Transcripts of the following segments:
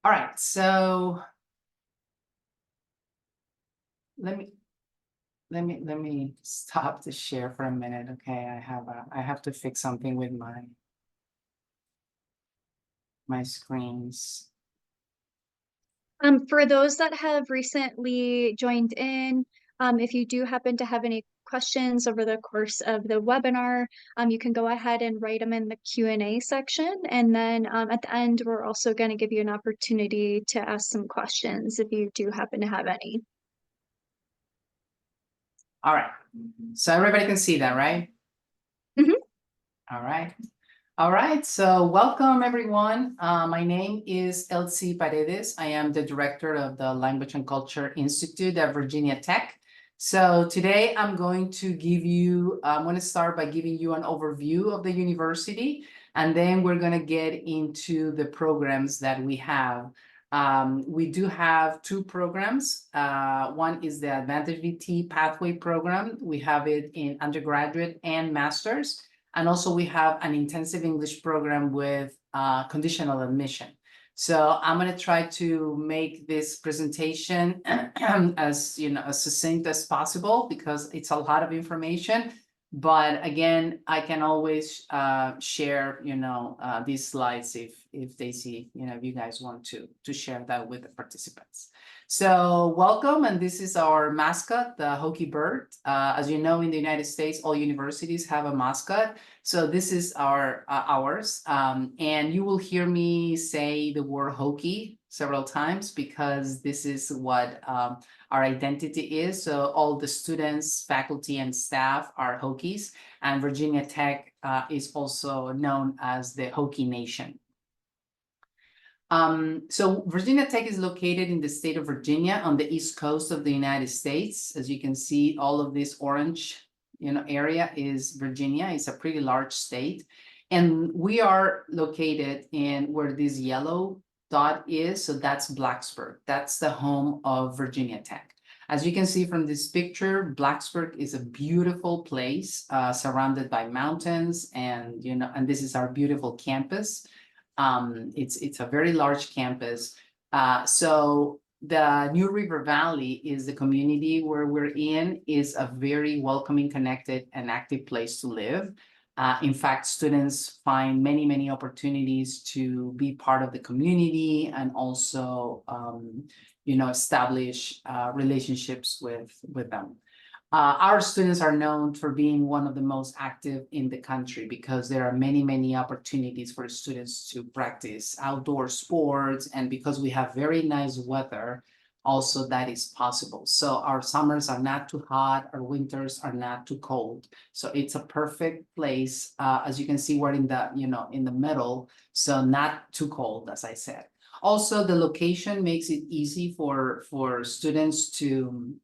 All right, so let me stop the share for a minute. Okay, I have to fix something with my screens. For those that have recently joined in, if you do happen to have any questions over the course of the webinar, you can go ahead and write them in the Q&A section. And then at the end, we're also going to give you an opportunity to ask some questions if you do happen to have any. All right, so everybody can see that, right? Mhm. All right. All right, so welcome everyone. My name is Elsie Paredes. I am the director of the Language and Culture Institute at Virginia Tech. So today I'm going to start by giving you an overview of the university, and then we're going to get into the programs that we have. We do have two programs. One is the AdvantageVT pathway program. We have it in undergraduate and master's. And also we have an intensive English program with conditional admission. So I'm going to try to make this presentation as succinct as possible because it's a lot of information. But again, I can always share these slides if they see if you guys want to share that with the participants. So welcome, and this is our mascot, the Hokie bird. As you know, in the United States, all universities have a mascot. So this is ours, and you will hear me say the word Hokie several times because this is what our identity is. So all the students, faculty, and staff are Hokies, and Virginia Tech is also known as the Hokie Nation. So Virginia Tech is located in the state of Virginia on the east coast of the United States. As you can see, all of this orange area is Virginia. It's a pretty large state. And we are located in where this yellow dot is. So that's Blacksburg. That's the home of Virginia Tech. As you can see from this picture, Blacksburg is a beautiful place surrounded by mountains, and this is our beautiful campus. It's a very large campus. So the New River Valley is the community where we're in, is a very welcoming, connected, and active place to live. In fact, students find many opportunities to be part of the community and also establish relationships with them. Our students are known for being one of the most active in the country because there are many opportunities for students to practice outdoor sports, and because we have very nice weather, also that is possible. So our summers are not too hot, our winters are not too cold. So it's a perfect place. As you can see, we're in the middle, so not too cold, as I said. Also, the location makes it easy for students to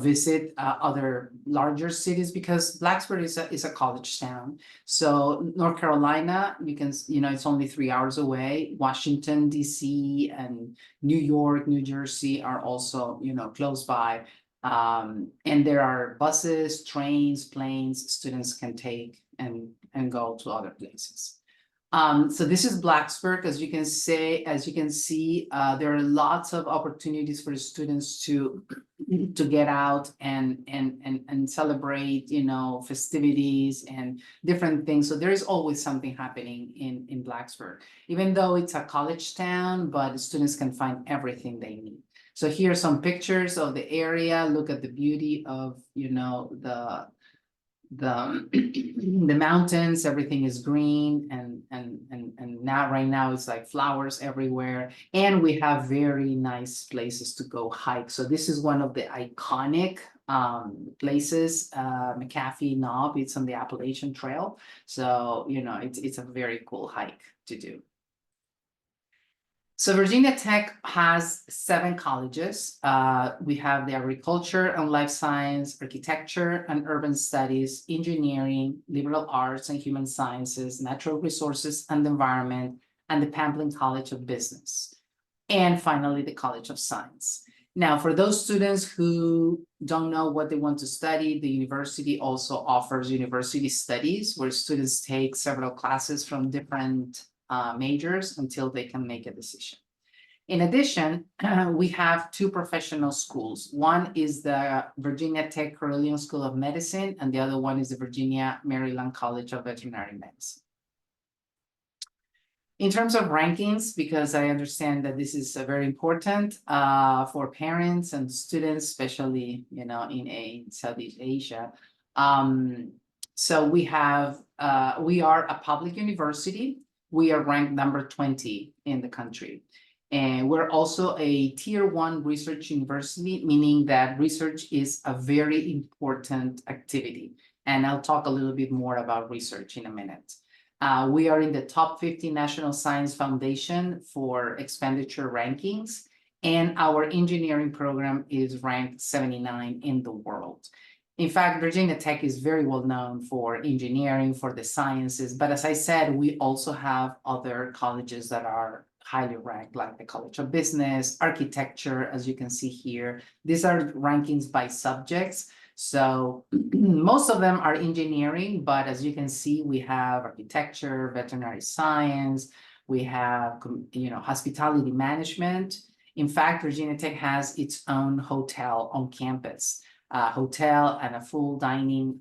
visit other larger cities because Blacksburg is a college town. So North Carolina, it's only 3 hours away. Washington, DC, and New York, New Jersey are also, close by. And there are buses, trains, planes students can take and go to other places. So this is Blacksburg. As you can see, there are lots of opportunities for students to get out and celebrate, festivities and different things. So there is always something happening in Blacksburg, even though it's a college town, but students can find everything they need. So here are some pictures of the area. Look at the beauty of, the mountains. Everything is green, and now right now it's like flowers everywhere, and we have very nice places to go hike. So this is one of the iconic places, McAfee Knob. It's on the Appalachian Trail, so it's a very cool hike to do. So Virginia Tech has 7 colleges. We have the Agriculture and Life Science, Architecture and Urban Studies, Engineering, Liberal Arts and Human Sciences, Natural Resources and Environment, and the Pamplin College of Business. And finally, the College of Science. Now, for those students who don't know what they want to study, the university also offers university studies where students take several classes from different majors until they can make a decision. In addition, we have two professional schools. One is the Virginia Tech Carilion School of Medicine, and the other one is the Virginia Maryland College of Veterinary Medicine. In terms of rankings, because I understand that this is very important for parents and students, especially in Southeast Asia. So we are a public university. We are ranked number 20 in the country. And we're also a tier 1 research university, meaning that research is a very important activity. And I'll talk a little bit more about research in a minute. We are in the top 50 National Science Foundation for expenditure rankings, and our engineering program is ranked 79 in the world. In fact, Virginia Tech is very well known for engineering, for the sciences, but as I said, we also have other colleges that are highly ranked, like the College of Business, Architecture, as you can see here. These are rankings by subjects. So most of them are engineering, but as you can see, we have architecture, veterinary science, we have hospitality management. In fact, Virginia Tech has its own hotel on campus, a hotel and a full dining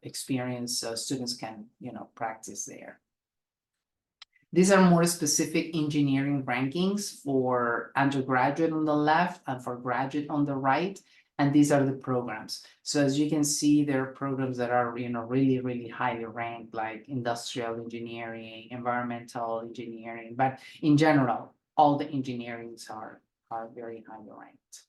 experience, so students can practice there. These are more specific engineering rankings for undergraduate on the left and for graduate on the right. And these are the programs. So as you can see, there are programs that are really, really highly ranked, like industrial engineering, environmental engineering. But in general, all the engineerings are very highly ranked.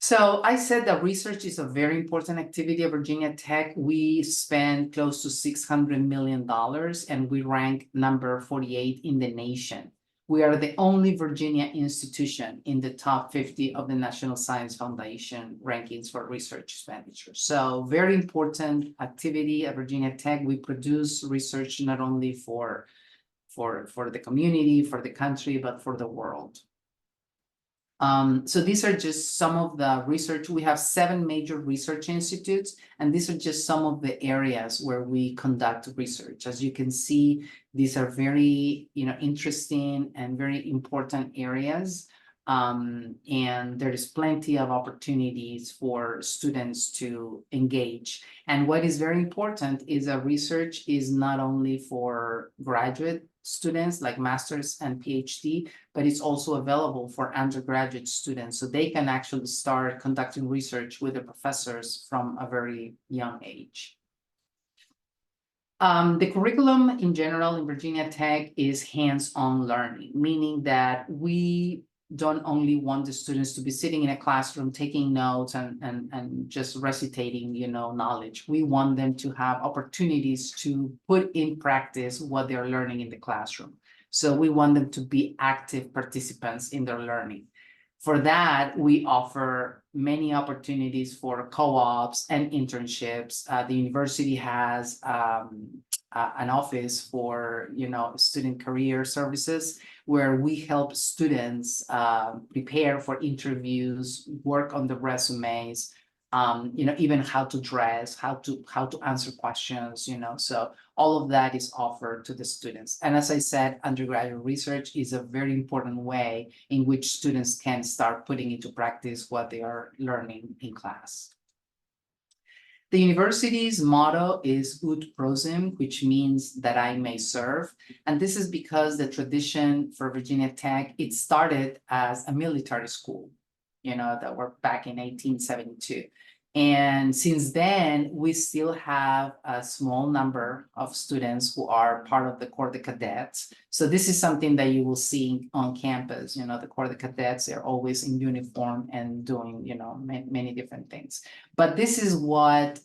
So I said that research is a very important activity at Virginia Tech. We spend close to $600 million, and we rank number 48 in the nation. We are the only Virginia institution in the top 50 of the National Science Foundation rankings for research expenditure. So very important activity at Virginia Tech. We produce research not only for the community, for the country, but for the world. So these are just some of the research. We have 7 major research institutes, and these are just some of the areas where we conduct research. As you can see, these are very, interesting and very important areas. And there is plenty of opportunities for students to engage. And what is very important is that research is not only for graduate students like master's and PhD, but it's also available for undergraduate students, so they can actually start conducting research with the professors from a very young age. The curriculum in general in Virginia Tech is hands-on learning, meaning that we don't only want the students to be sitting in a classroom taking notes and just recitating, knowledge. We want them to have opportunities to put in practice what they're learning in the classroom. So we want them to be active participants in their learning. For that, we offer many opportunities for co-ops and internships. The university has an office for, student career services, where we help students prepare for interviews, work on the resumes, even how to dress, how to answer questions, so all of that is offered to the students. And as I said, undergraduate research is a very important way in which students can start putting into practice what they are learning in class. The university's motto is Ut Prosim, which means that I may serve. And this is because the tradition for Virginia Tech, it started as a military school, that were back in 1872. And since then, we still have a small number of students who are part of the Corps de Cadets. So this is something that you will see on campus. The Corps de Cadets, they're always in uniform and doing, many different things. But this is what,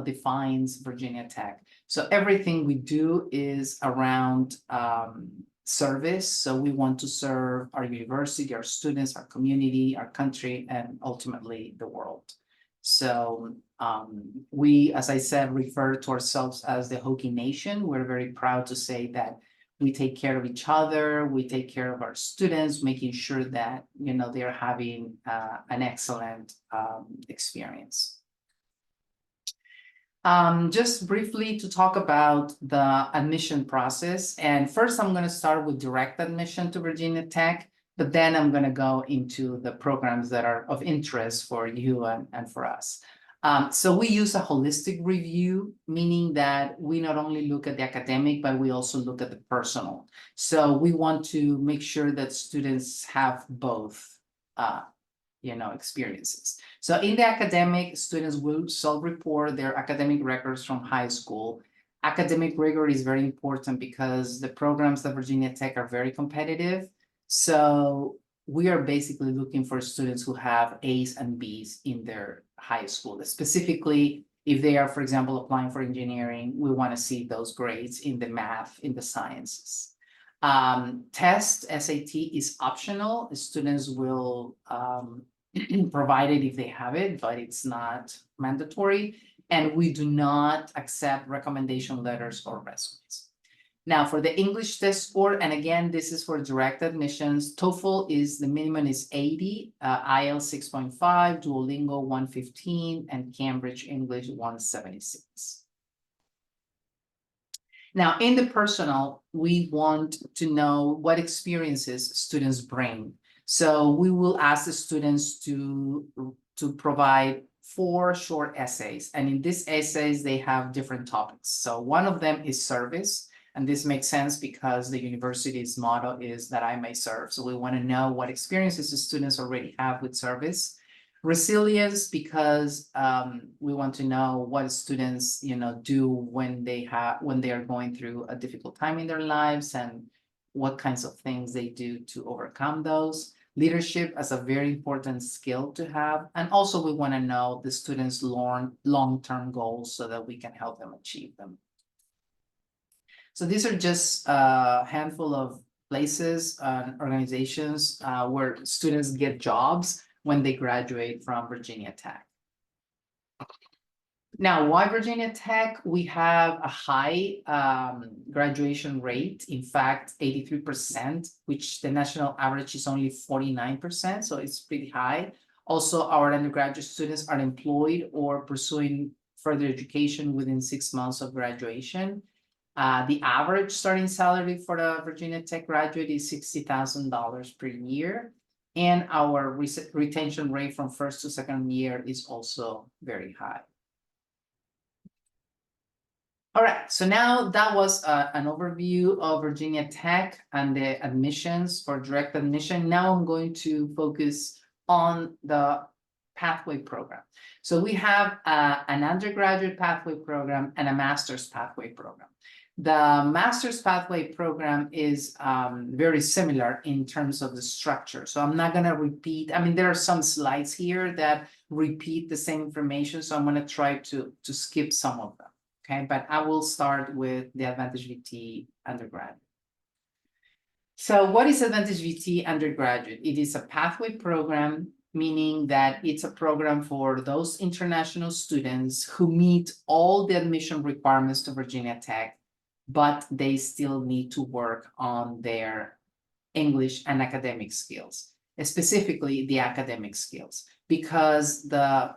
defines Virginia Tech. So everything we do is around service. So we want to serve our university, our students, our community, our country, and ultimately the world. So we, as I said, refer to ourselves as the Hokie Nation. We're very proud to say that we take care of each other, we take care of our students, making sure that, they're having an excellent experience. Just briefly to talk about the admission process. And first, I'm going to start with direct admission to Virginia Tech, but then I'm going to go into the programs that are of interest for you and for us. So we use a holistic review, meaning that we not only look at the academic, but we also look at the personal. So we want to make sure that students have both experiences. So in the academic, students will self-report their academic records from high school. Academic rigor is very important because the programs at Virginia Tech are very competitive. So we are basically looking for students who have A's and B's in their high school. Specifically, if they are, for example, applying for engineering, we want to see those grades in the math, in the sciences. Test SAT is optional. Students will provide it if they have it, but it's not mandatory. And we do not accept recommendation letters or resumes. Now for the English test score, and again, this is for direct admissions, TOEFL is the minimum is 80, IELTS 6.5, Duolingo 115, and Cambridge English 176. Now, in the personal, we want to know what experiences students bring. So we will ask the students to provide 4 short essays. And in these essays, they have different topics. So one of them is service. And this makes sense because the university's motto is that I may serve. So we want to know what experiences the students already have with service. Resilience, because we want to know what students do when they are going through a difficult time in their lives and what kinds of things they do to overcome those. Leadership as a very important skill to have, and also we want to know the students' long-term goals so that we can help them achieve them. So these are just a handful of places and organizations where students get jobs when they graduate from Virginia Tech. Now, why Virginia Tech? We have a high graduation rate, in fact, 83%, which the national average is only 49%, so it's pretty high. Also, our undergraduate students are employed or pursuing further education within 6 months of graduation. The average starting salary for the Virginia Tech graduate is $60,000 per year. And our retention rate from first to second year is also very high. All right, so now that was an overview of Virginia Tech and the admissions for direct admission. Now I'm going to focus on the pathway program. So we have an undergraduate pathway program and a master's pathway program. The master's pathway program is very similar in terms of the structure. So I'm not going to repeat. I mean, there are some slides here that repeat the same information. So I'm going to try to skip some of them. Okay, but I will start with the AdvantageVT undergrad. So what is AdvantageVT undergraduate? It is a pathway program, meaning that it's a program for those international students who meet all the admission requirements to Virginia Tech, but they still need to work on their English and academic skills, specifically the academic skills, because the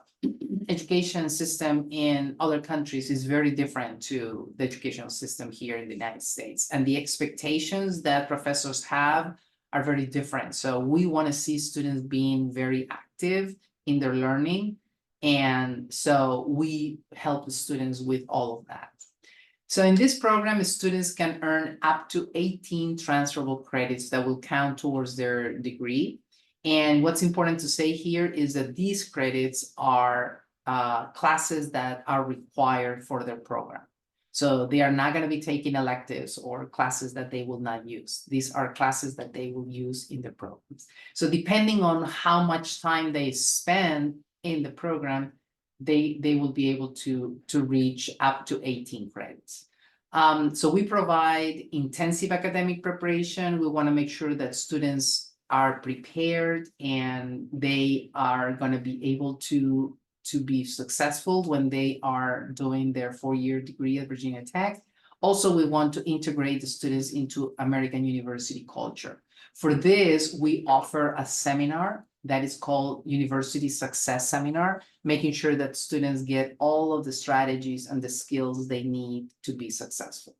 education system in other countries is very different to the educational system here in the United States. And the expectations that professors have are very different. So we want to see students being very active in their learning. And so we help the students with all of that. So in this program, students can earn up to 18 transferable credits that will count towards their degree. And what's important to say here is that these credits are classes that are required for their program. So they are not going to be taking electives or classes that they will not use. These are classes that they will use in their programs. So depending on how much time they spend in the program, they will be able to reach up to 18 credits. So we provide intensive academic preparation. We want to make sure that students are prepared and they are going to be able to be successful when they are doing their 4-year degree at Virginia Tech. Also, we want to integrate the students into American university culture. For this, we offer a seminar that is called University Success Seminar, making sure that students get all of the strategies and the skills they need to be successful.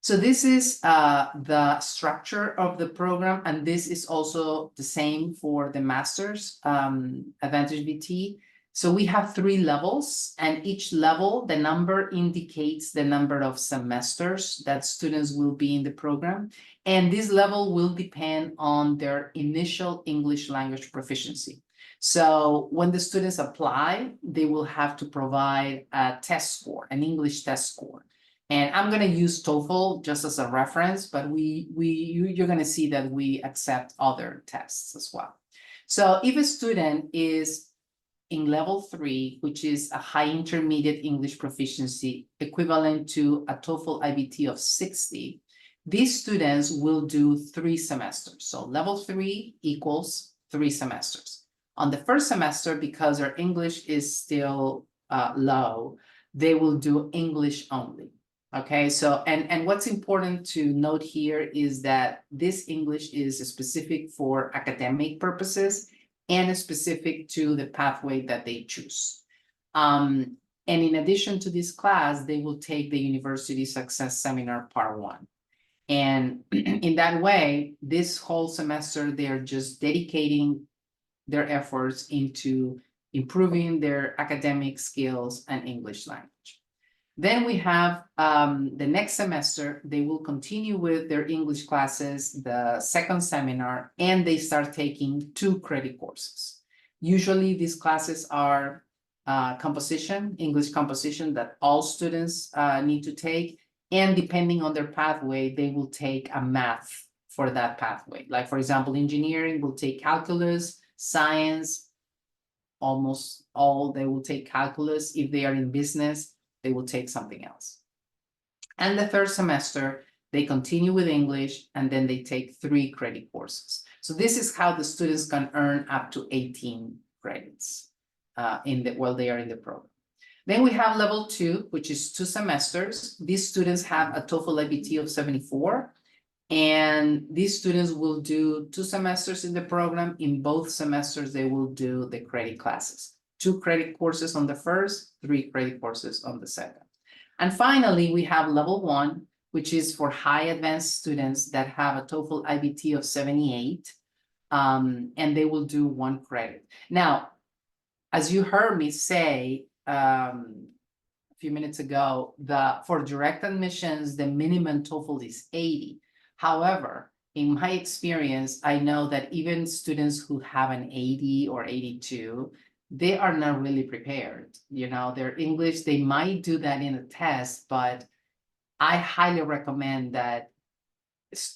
So this is the structure of the program, and this is also the same for the master's, AdvantageVT. So we have 3 levels, and each level, the number indicates the number of semesters that students will be in the program. And this level will depend on their initial English language proficiency. So when the students apply, they will have to provide a test score, an English test score. And I'm going to use TOEFL just as a reference, but you're going to see that we accept other tests as well. So if a student is in level 3, which is a high intermediate English proficiency equivalent to a TOEFL IBT of 60, these students will do 3 semesters. So level 3 equals 3 semesters. On the first semester, because their English is still low, they will do English only. Okay, so and what's important to note here is that this English is specific for academic purposes and specific to the pathway that they choose. And in addition to this class, they will take the University Success Seminar Part 1. And in that way, this whole semester, they're just dedicating their efforts into improving their academic skills and English language. Then we have the next semester, they will continue with their English classes, the second seminar, and they start taking 2 credit courses. Usually these classes are composition, English composition that all students need to take. And depending on their pathway, they will take a math for that pathway. Like, for example, engineering will take calculus, science, almost all they will take calculus. If they are in business, they will take something else. And the third semester, they continue with English, and then they take 3 credit courses. So this is how the students can earn up to 18 credits while they are in the program. Then we have level 2, which is 2 semesters. These students have a TOEFL IBT of 74. And these students will do 2 semesters in the program. In both semesters, they will do the credit classes. 2 credit courses on the first, 3 credit courses on the second. And finally, we have level 1, which is for high advanced students that have a TOEFL IBT of 78, and they will do 1 credit. Now, as you heard me say a few minutes ago, for direct admissions, the minimum TOEFL is 80. However, in my experience, I know that even students who have an 80 or 82, they are not really prepared. You know, their English, they might do that in a test, but I highly recommend that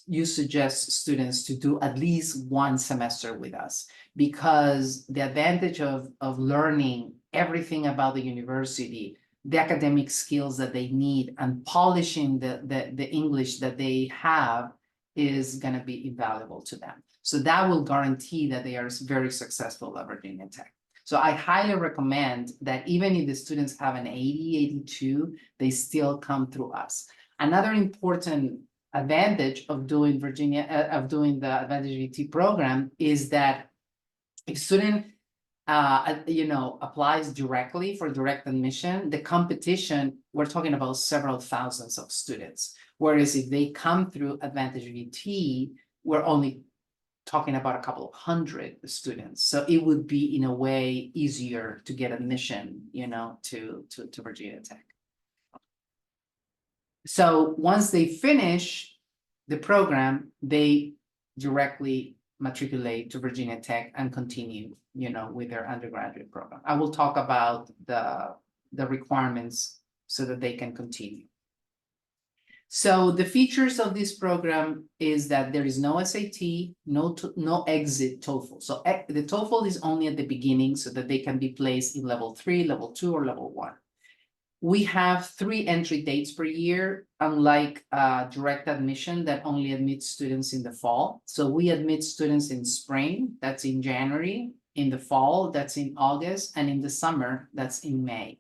you suggest students to do at least 1 semester with us, because the advantage of learning everything about the university, the academic skills that they need, and polishing the English that they have is going to be invaluable to them. So that will guarantee that they are very successful at Virginia Tech. So I highly recommend that even if the students have an 80, 82, they still come through us. Another important advantage of doing the AdvantageVT program is that if student applies directly for direct admission, the competition, we're talking about several thousands of students. Whereas if they come through AdvantageVT, we're only talking about a couple of hundred students. So it would be, in a way, easier to get admission, to Virginia Tech. So once they finish the program, they directly matriculate to Virginia Tech and continue, with their undergraduate program. I will talk about the requirements so that they can continue. So the features of this program is that there is no SAT, no exit TOEFL. So the TOEFL is only at the beginning so that they can be placed in level 3, level 2, or level 1. We have 3 entry dates per year, unlike direct admission that only admits students in the fall. So we admit students in spring, that's in January, in the fall, that's in August, and in the summer, that's in May.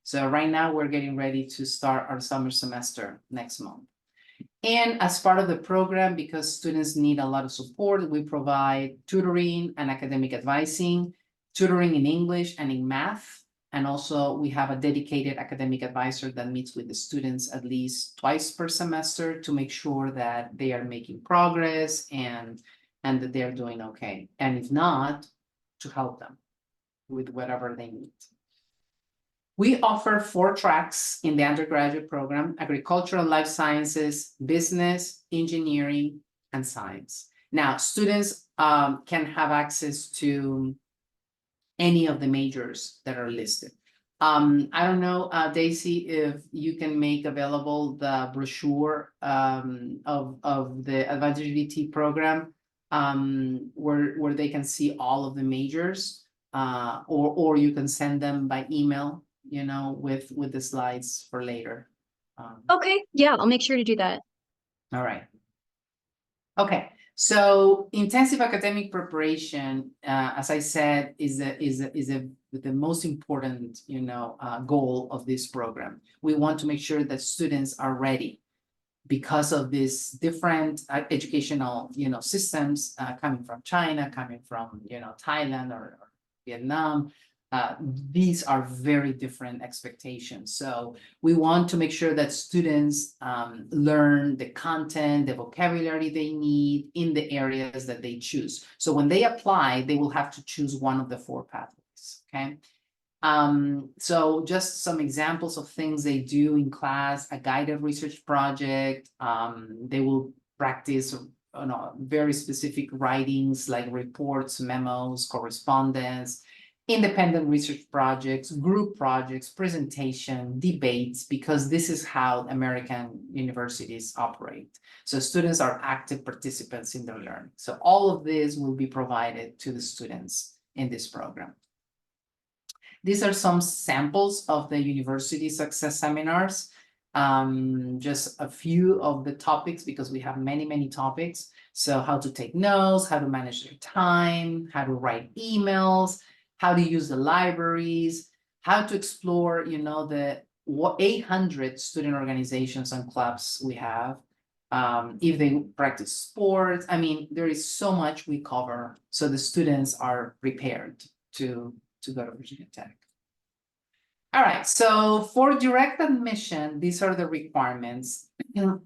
So right now we're getting ready to start our summer semester next month. And as part of the program, because students need a lot of support, we provide tutoring and academic advising, tutoring in English and in math. And also we have a dedicated academic advisor that meets with the students at least twice per semester to make sure that they are making progress and that they're doing okay. And if not, to help them with whatever they need. We offer 4 tracks in the undergraduate program: agricultural, life sciences, business, engineering, and science. Now, students can have access to any of the majors that are listed. I don't know, Daisy, if you can make available the brochure of the AdvantageVT program, where they can see all of the majors, or you can send them by email, you know, with the slides for later. Okay, yeah, I'll make sure to do that. All right. Okay, so intensive academic preparation, as I said, is the most important, you know, goal of this program. We want to make sure that students are ready because of these different educational, you know, systems coming from China, coming from, you know, Thailand or Vietnam. These are very different expectations. So we want to make sure that students learn the content, the vocabulary they need in the areas that they choose. So when they apply, they will have to choose one of the 4 pathways, okay? So just some examples of things they do in class: a guided research project. They will practice, you know, very specific writings like reports, memos, correspondence, independent research projects, group projects, presentation, debates, because this is how American universities operate. So students are active participants in their learning. So all of this will be provided to the students in this program. These are some samples of the university success seminars. Just a few of the topics, because we have many, many topics. So how to take notes, how to manage their time, how to write emails, how to use the libraries, how to explore, you know, the 800 student organizations and clubs we have. If they practice sports, I mean, there is so much we cover, so the students are prepared to go to Virginia Tech. All right, so for direct admission, these are the requirements.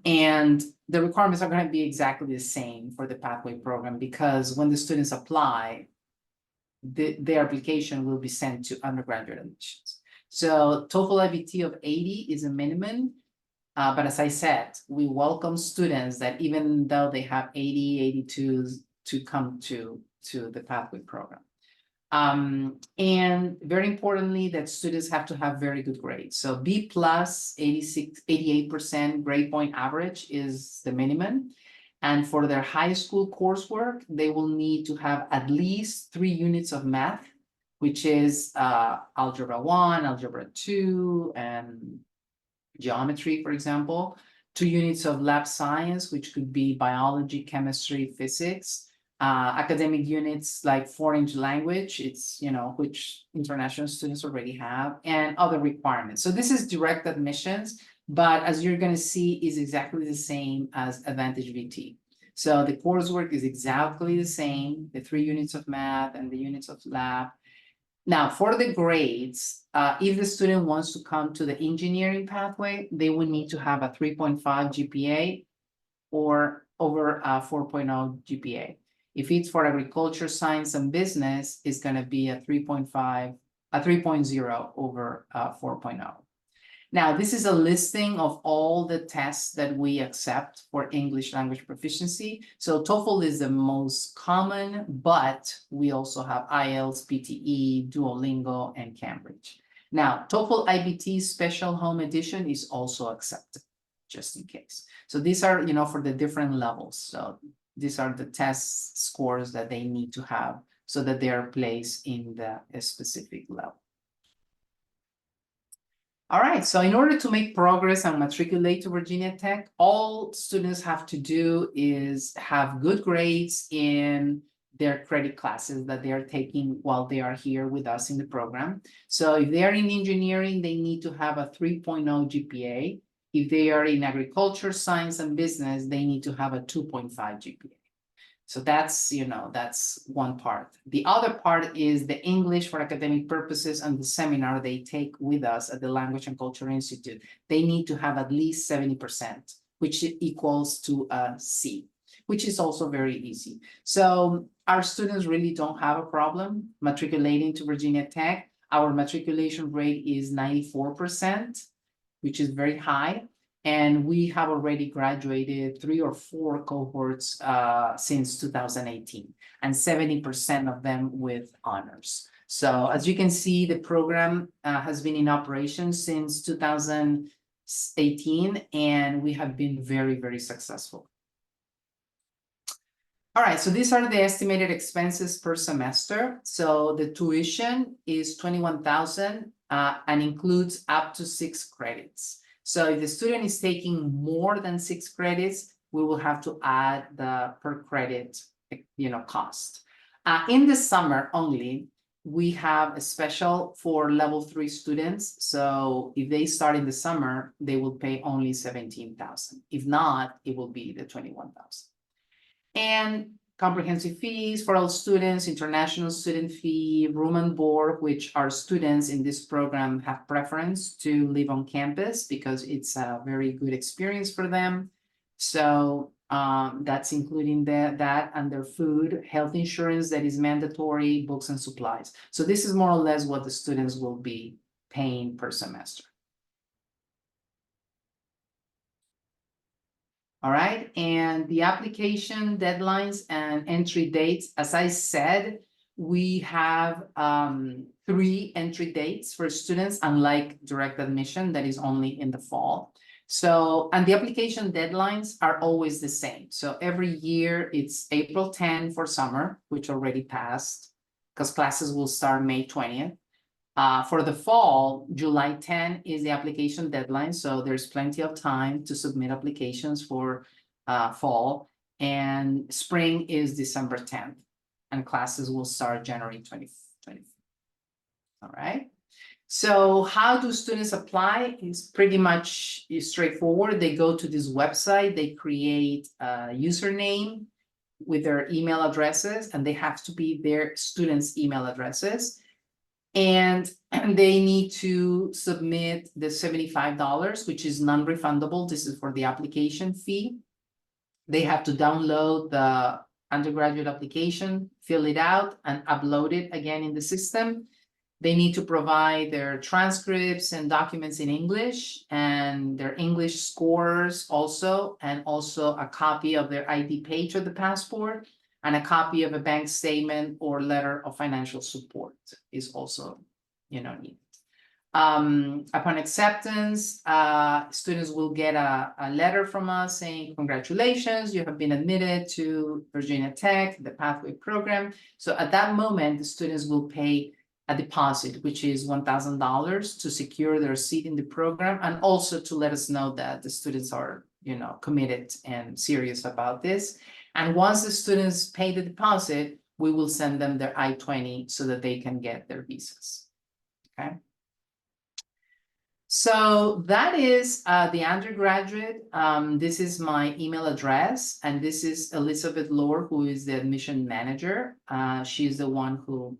And the requirements are going to be exactly the same for the pathway program, because when the students apply, their application will be sent to undergraduate admissions. So TOEFL IBT of 80 is a minimum. But as I said, we welcome students that even though they have 80, 82 to come to the pathway program. And very importantly, that students have to have very good grades. So B plus, 88% grade point average is the minimum. And for their high school coursework, they will need to have at least 3 units of math, which is Algebra 1, Algebra 2, and geometry, for example. 2 units of lab science, which could be biology, chemistry, physics. Academic units like foreign language, it's, you know, which international students already have, and other requirements. So this is direct admissions, but as you're going to see, is exactly the same as AdvantageVT. So the coursework is exactly the same, the 3 units of math and the units of lab. Now, for the grades, if the student wants to come to the engineering pathway, they would need to have a 3.5 GPA or over a 4.0 GPA. If it's for agriculture, science, and business, it's going to be a 3.5, a 3.0 over 4.0. Now, this is a listing of all the tests that we accept for English language proficiency. So TOEFL is the most common, but we also have IELTS, PTE, Duolingo, and Cambridge. Now, TOEFL IBT Special Home Edition is also accepted, just in case. So these are, you know, for the different levels. So these are the test scores that they need to have so that they are placed in the specific level. All right, so in order to make progress and matriculate to Virginia Tech, all students have to do is have good grades in their credit classes that they are taking while they are here with us in the program. So if they are in engineering, they need to have a 3.0 GPA. If they are in agriculture, science, and business, they need to have a 2.5 GPA. So that's, that's one part. The other part is the English for academic purposes and the seminar they take with us at the Language and Culture Institute. They need to have at least 70%, which equals to a C, which is also very easy. So our students really don't have a problem matriculating to Virginia Tech. Our matriculation rate is 94%, which is very high. And we have already graduated 3 or 4 cohorts since 2018, and 70% of them with honors. So as you can see, the program has been in operation since 2018, and we have been very, very successful. All right, so these are the estimated expenses per semester. So the tuition is $21,000 and includes up to 6 credits. So if the student is taking more than 6 credits, we will have to add the per credit, cost. In the summer only, we have a special for level 3 students. So if they start in the summer, they will pay only $17,000. If not, it will be the $21,000. And comprehensive fees for all students, international student fee, room and board, which our students in this program have preference to live on campus because it's a very good experience for them. So that's including that and their food, health insurance that is mandatory, books and supplies. So this is more or less what the students will be paying per semester. All right, and the application deadlines and entry dates, as I said, we have 3 entry dates for students, unlike direct admission that is only in the fall. So, and the application deadlines are always the same. So every year it's April 10 for summer, which already passed, because classes will start May 20th. For the fall, July 10 is the application deadline, so there's plenty of time to submit applications for fall. And spring is December 10th, and classes will start January 2020. All right. So how do students apply? It's pretty much straightforward. They go to this website, they create a username with their email addresses, and they have to be their students' email addresses. And they need to submit the $75, which is non-refundable. This is for the application fee. They have to download the undergraduate application, fill it out, and upload it again in the system. They need to provide their transcripts and documents in English and their English scores also, and also a copy of their ID page of the passport, and a copy of a bank statement or letter of financial support is also, needed. Upon acceptance, students will get a letter from us saying, congratulations, you have been admitted to Virginia Tech, the Pathway program. So at that moment, the students will pay a deposit, which is $1,000 to secure their seat in the program, and also to let us know that the students are, committed and serious about this. And once the students pay the deposit, we will send them their I-20 so that they can get their visas. Okay. So that is the undergraduate. This is my email address, and this is Elizabeth Lohr, who is the admission manager. She's the one who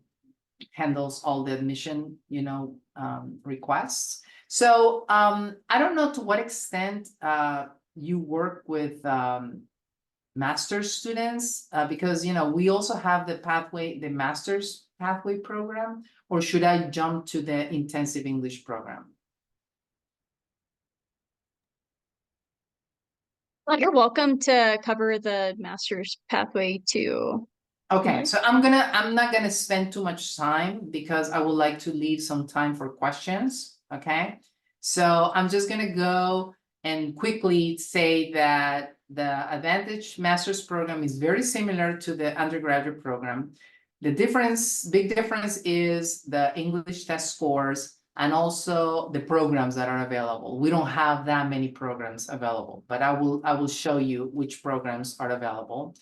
handles all the admission, requests. So I don't know to what extent you work with master's students, because we also have the master's pathway program, or should I jump to the intensive English program? Well, you're welcome to cover the master's pathway too. Okay, so I'm not gonna spend too much time because I would like to leave some time for questions. Okay, so I'm just gonna go and quickly say that the Advantage Master's program is very similar to the undergraduate program. The big difference is the English test scores and also the programs that are available. We don't have that many programs available, but I will show you which programs are available.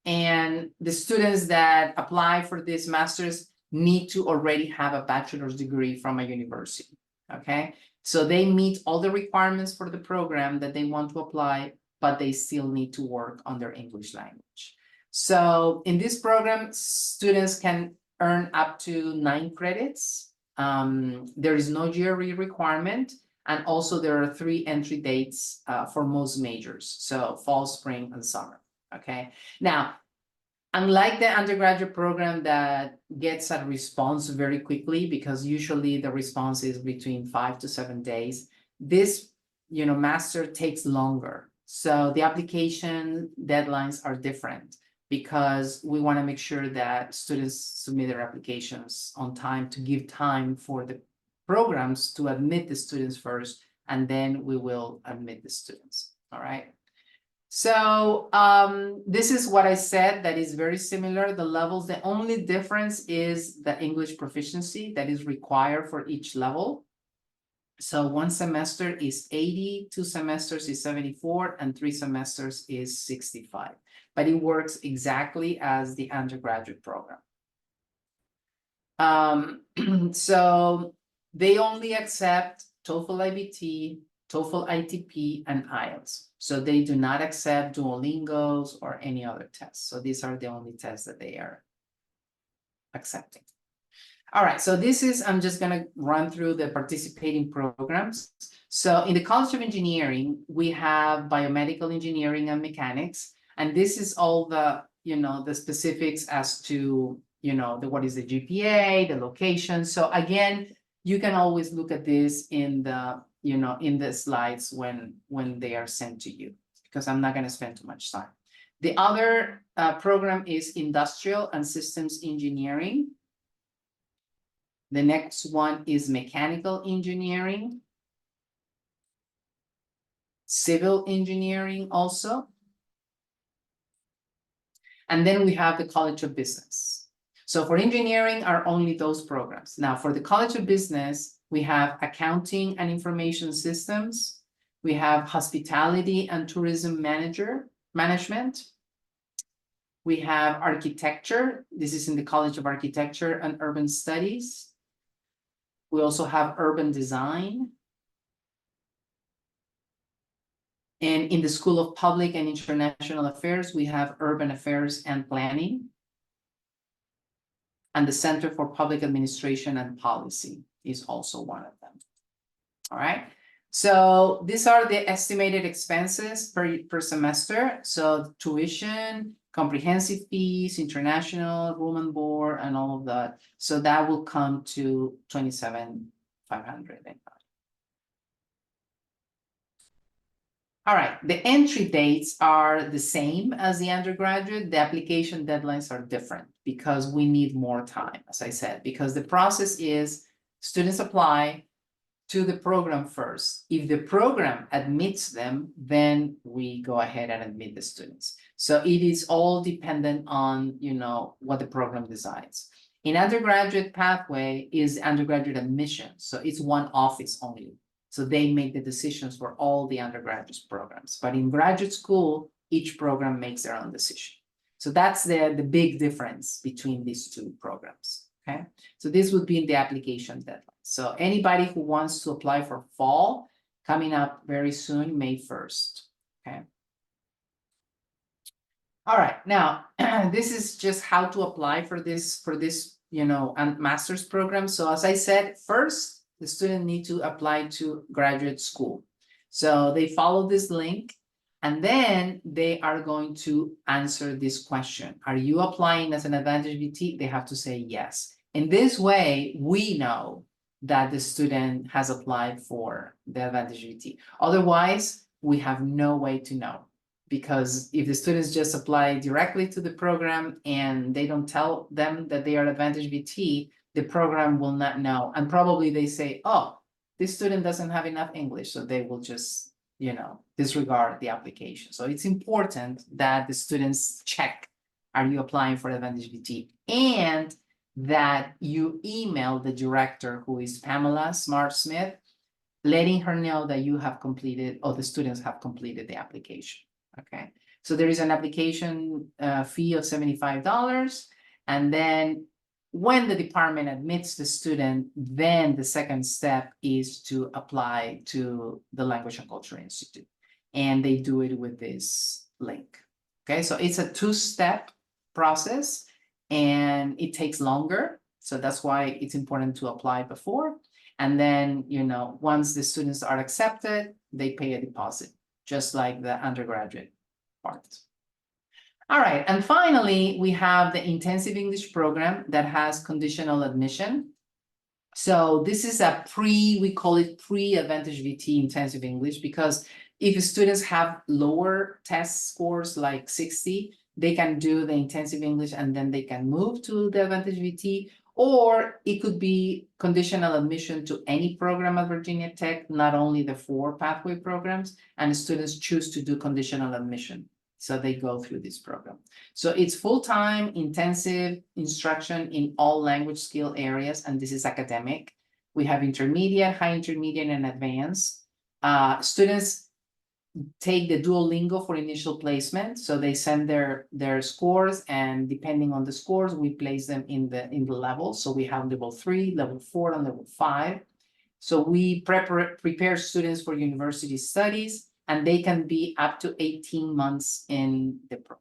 And the students that apply for this master's need to already have a bachelor's degree from a university. Okay, So they meet all the requirements for the program that they want to apply, but they still need to work on their English language. So in this program, students can earn up to 9 credits. There is no GRE requirement. And also there are 3 entry dates for most majors. So fall, spring, and summer. Okay. Now, unlike the undergraduate program that gets a response very quickly, because usually the response is between 5 to 7 days, this, master takes longer. So the application deadlines are different because we want to make sure that students submit their applications on time to give time for the programs to admit the students first, and then we will admit the students. All right. So this is what I said that is very similar, the levels. The only difference is the English proficiency that is required for each level. So 1 semester is 80, 2 semesters is 74, and 3 semesters is 65. But it works exactly as the undergraduate program. So they only accept TOEFL IBT, TOEFL ITP, and IELTS. So they do not accept Duolingos or any other tests. So these are the only tests that they are accepting. All right, so I'm just gonna run through the participating programs. So in the College of Engineering, we have biomedical engineering and mechanics. And this is all the, the specifics as to, what is the GPA, the location. So again, you can always look at this in the, in the slides when they are sent to you, because I'm not gonna spend too much time. The other program is Industrial and Systems Engineering. The next one is Mechanical Engineering, Civil Engineering also. And then we have the College of Business. So for engineering are only those programs. Now for the College of Business, we have Accounting and Information Systems. We have Hospitality and Tourism Management. We have Architecture. This is in the College of Architecture and Urban Studies. We also have Urban Design. And in the School of Public and International Affairs, we have Urban Affairs and Planning. And the Center for Public Administration and Policy is also one of them. All right. So these are the estimated expenses per semester. So tuition, comprehensive fees, international, room and board, and all of that. So that will come to $27,500. All right, the entry dates are the same as the undergraduate. The application deadlines are different because we need more time, as I said, because the process is students apply to the program first. If the program admits them, then we go ahead and admit the students. So it is all dependent on, what the program decides. In undergraduate pathway is undergraduate admission. So it's one office only. So they make the decisions for all the undergraduate programs. But in graduate school, each program makes their own decision. So that's the big difference between these two programs, okay? So this would be in the application deadline. So anybody who wants to apply for fall, coming up very soon, May 1st, okay? All right, now, this is just how to apply for this, master's program. So as I said, first, the student need to apply to graduate school. So they follow this link, and then they are going to answer this question. Are you applying as an AdvantageVT? They have to say yes. In this way, we know that the student has applied for the AdvantageVT. Otherwise, we have no way to know. Because if the students just apply directly to the program and they don't tell them that they are AdvantageVT, the program will not know. And probably they say, oh, this student doesn't have enough English, so they will just, disregard the application. So it's important that the students check, are you applying for AdvantageVT? And that you email the director, who is Pamela Smart-Smith, letting her know that you have completed, or the students have completed the application. Okay, so there is an application fee of $75, and then When the department admits the student, then the second step is to apply to the Language and Culture Institute. And they do it with this link. Okay, so it's a two-step process and it takes longer. So that's why it's important to apply before. And then, once the students are accepted, they pay a deposit, just like the undergraduate part. All right, and finally, we have the intensive English program that has conditional admission. So this is we call it pre-AdvantageVT intensive English, because if students have lower test scores like 60, they can do the intensive English and then they can move to the AdvantageVT, or it could be conditional admission to any program at Virginia Tech, not only the 4 pathway programs, and students choose to do conditional admission. So they go through this program. So it's full-time intensive instruction in all language skill areas, and this is academic. We have intermediate, high intermediate, and advanced. Students take the Duolingo for initial placement. So they send their scores, and depending on the scores, we place them in the levels. So we have level 3, level 4, and level 5. So we prepare students for university studies, and they can be up to 18 months in the program.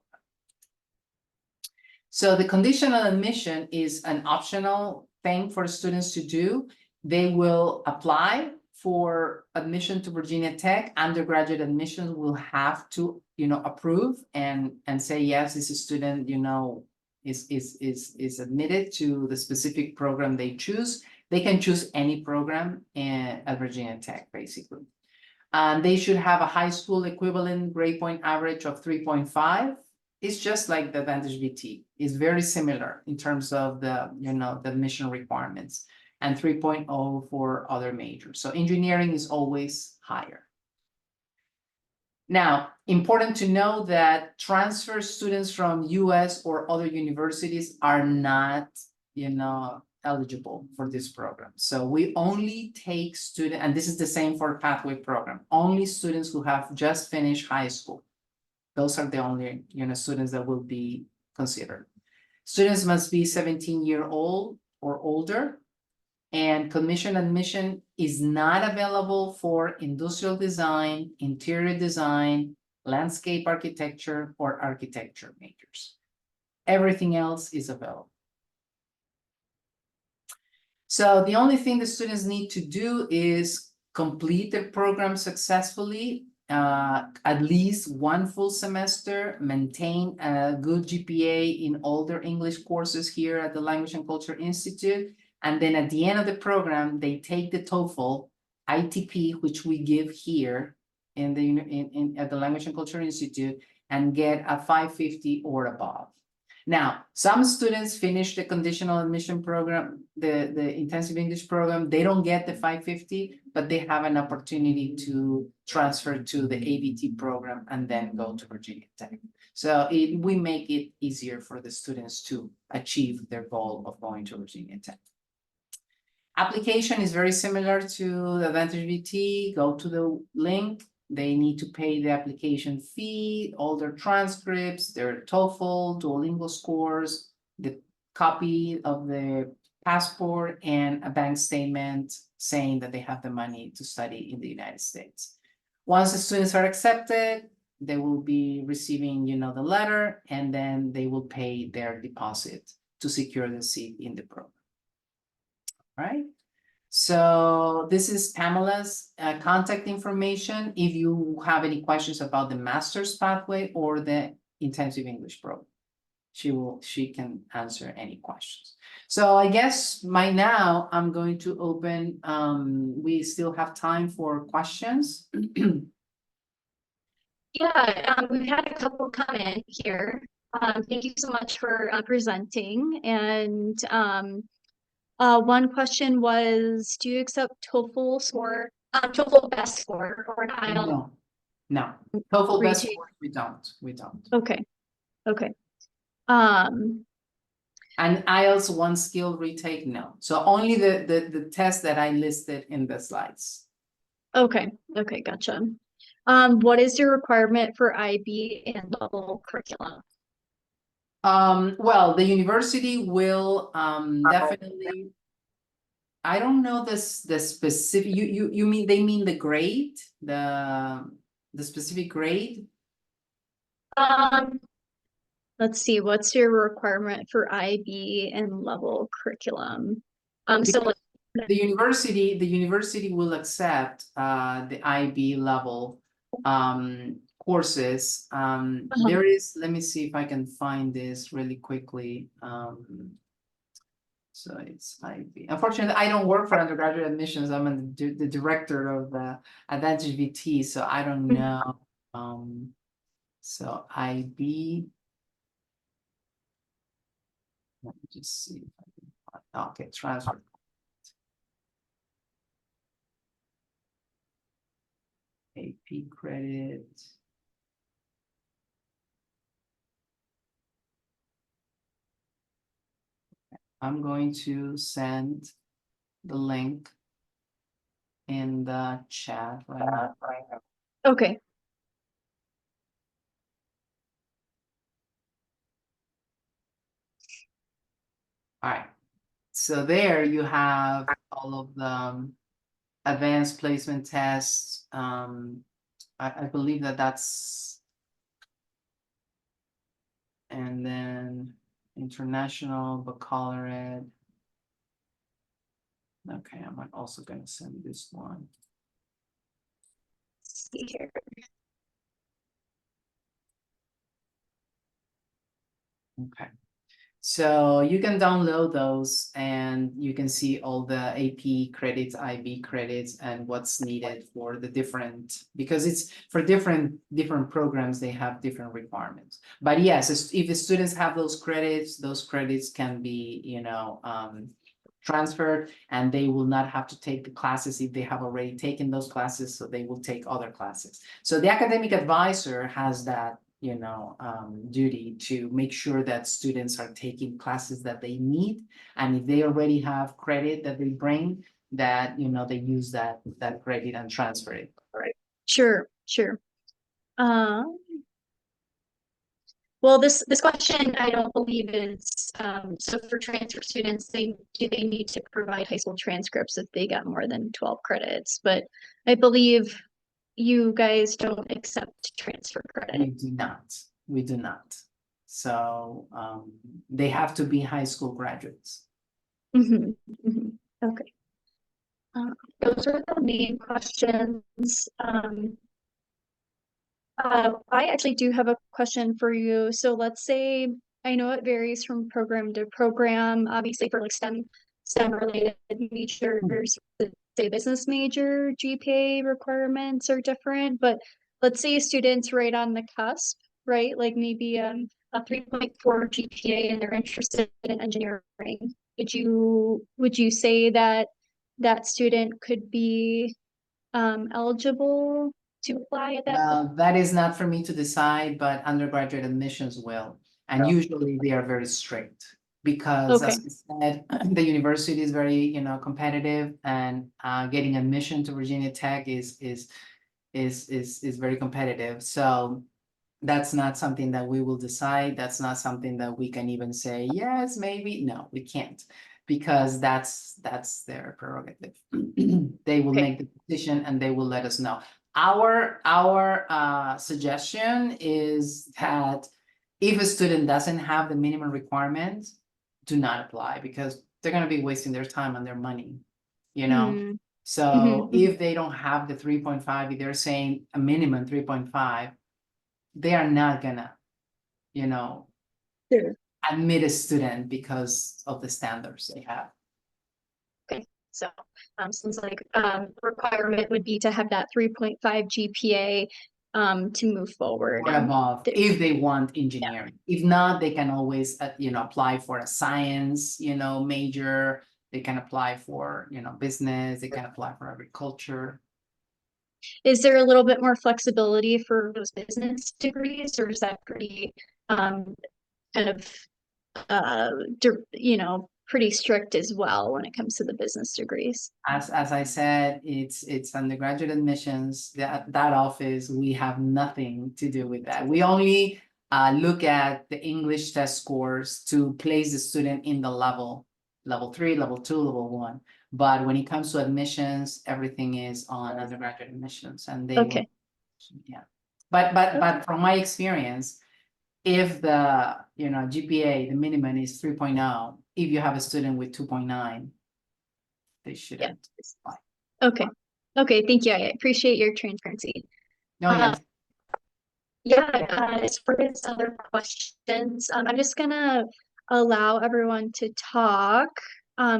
So the conditional admission is an optional thing for students to do. They will apply for admission to Virginia Tech. Undergraduate admissions will have to, approve and say, yes, this student, is admitted to the specific program they choose. They can choose any program at Virginia Tech, basically. They should have a high school equivalent grade point average of 3.5. It's just like the AdvantageVT. It's very similar in terms of the, the admission requirements, and 3.0 for other majors. So engineering is always higher. Now, important to know that transfer students from US or other universities are not, eligible for this program. So we only take students, and this is the same for pathway program, only students who have just finished high school. Those are the only, students that will be considered. Students must be 17-year-old or older, and commission admission is not available for industrial design, interior design, landscape architecture, or architecture majors. Everything else is available. So the only thing the students need to do is complete the program successfully, at least 1 full semester, maintain a good GPA in all their English courses here at the Language and Culture Institute. And then at the end of the program, they take the TOEFL ITP, which we give here at the Language and Culture Institute, and get a 550 or above. Now, some students finish the conditional admission program, the intensive English program. They don't get the 550, but they have an opportunity to transfer to the AVT program and then go to Virginia Tech. So we make it easier for the students to achieve their goal of going to Virginia Tech. Application is very similar to the AdvantageVT. Go to the link. They need to pay the application fee, all their transcripts, their TOEFL, Duolingo scores, the copy of the passport, and a bank statement saying that they have the money to study in the United States. Once the students are accepted, they will be receiving, the letter, and then they will pay their deposit to secure the seat in the program. All right. So this is Pamela's contact information if you have any questions about the master's pathway or the intensive English program. She can answer any questions. So I guess by now I'm going to open, we still have time for questions. Yeah, we've had a couple come in here. Thank you so much for presenting. And one question was, do you accept TOEFL score, TOEFL best score, or an IELTS? No, TOEFL best retake? score, we don't. Okay. And IELTS 1 skill retake, no. So only the test that I listed in the slides. Okay, gotcha. What is your requirement for IB and double curriculum? Well, the university will definitely. I don't know this the specific. You mean they mean the grade, the specific grade? Um, let's see, what's your requirement for IB and level curriculum? So Because the university will accept the IB level courses. There is, let me see if I can find this really quickly. So it's IB. Unfortunately, I don't work for undergraduate admissions. I'm the director of the AdvantageVT, so I don't know. So IB. Let me just see if I can find. Okay, transfer. AP credit. I'm going to send the link in the chat right now. Okay. All right. So there you have all of the advanced placement tests. I believe that's, and then international baccalaureate. Okay, I'm also gonna send this one. Let's see here. Okay. So you can download those and you can see all the AP credits, IB credits, and what's needed for the different, because it's for different programs, they have different requirements. But yes, if the students have those credits can be, transferred, and they will not have to take the classes if they have already taken those classes, so they will take other classes. So the academic advisor has that duty to make sure that students are taking classes that they need. And if they already have credit that they bring, that, they use that credit and transfer it. Right. Sure. Well, this question, I don't believe is, so for transfer students, do they need to provide high school transcripts if they got more than 12 credits? But I believe you guys don't accept transfer credit. We do not. So they have to be high school graduates. Okay. Those are the main questions. I actually do have a question for you. So let's say, I know it varies from program to program, obviously for like STEM related majors, say business major GPA requirements are different, but let's say a student's right on the cusp, right? Like maybe a 3.4 GPA and they're interested in engineering. Would you say that that student could be eligible to apply at that? That is not for me to decide, but undergraduate admissions will. And usually they are very strict because, Okay. as I said, the university is very, competitive, and getting admission to Virginia Tech is very competitive. So that's not something that we will decide. That's not something that we can even say, yes, maybe. No, we can't, because that's their prerogative. They will make the decision and they will let us know. Our suggestion is that if a student doesn't have the minimum requirements, do not apply, because they're gonna be wasting their time and their money, So if they don't have the 3.5, if they're saying a minimum 3.5, they are not gonna, Sure. admit a student because of the standards they have. Okay. So seems like requirement would be to have that 3.5 GPA to move forward. Or above, if they want engineering. If not, they can always, apply for a science, major. They can apply for, business. They can apply for agriculture. Is there a little bit more flexibility for those business degrees, or is that pretty kind of pretty strict as well when it comes to the business degrees? As I said, it's undergraduate admissions. That office, we have nothing to do with that. We only look at the English test scores to place the student in the level 3, level 2, level 1. But when it comes to admissions, everything is on undergraduate admissions, and they Okay. yeah. But from my experience, if the GPA, the minimum is 3.0, if you have a student with 2.9, they shouldn't. Okay. Okay, thank you. I appreciate your transparency. No, yes. Yeah, as far as other questions, I'm just gonna allow everyone to talk,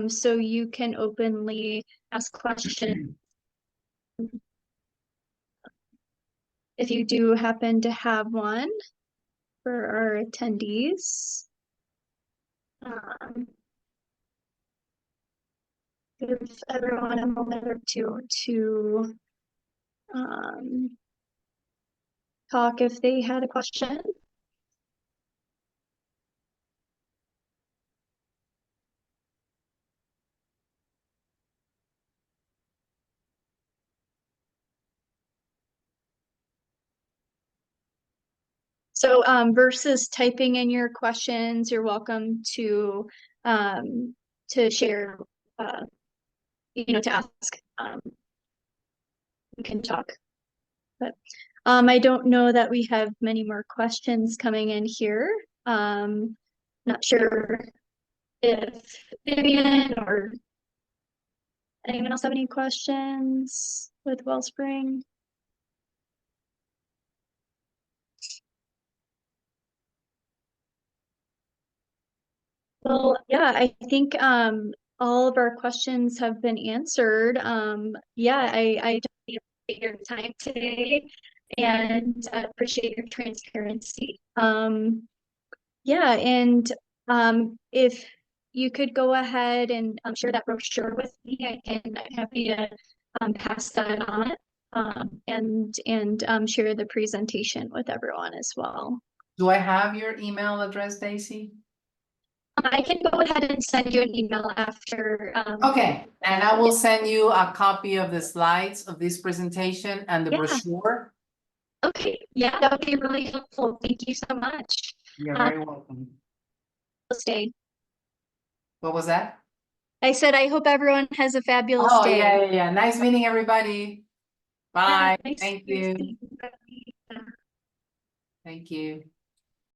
so you can openly ask questions if you do happen to have one for our attendees. Give everyone a moment or two to talk if they had a question. So versus typing in your questions, you're welcome to share, to ask. We can talk. But I don't know that we have many more questions coming in here. Not sure if Vivian or anyone else have any questions with Wellspring? Well, yeah, I think all of our questions have been answered. Yeah, I appreciate your time today and I appreciate your transparency. Yeah, and if you could go ahead and share that brochure with me, I'm happy to pass that on and share the presentation with everyone as well. Do I have your email address, Daisy? I can go ahead and send you an email after. Okay, and I will send you a copy of the slides of this presentation and the brochure. Okay, yeah, that would be really helpful. Thank you so much. You're very welcome. Stay. What was that? I said I hope everyone has a fabulous day. Yeah. Nice meeting everybody. Bye. Nice Thank you. Thank you.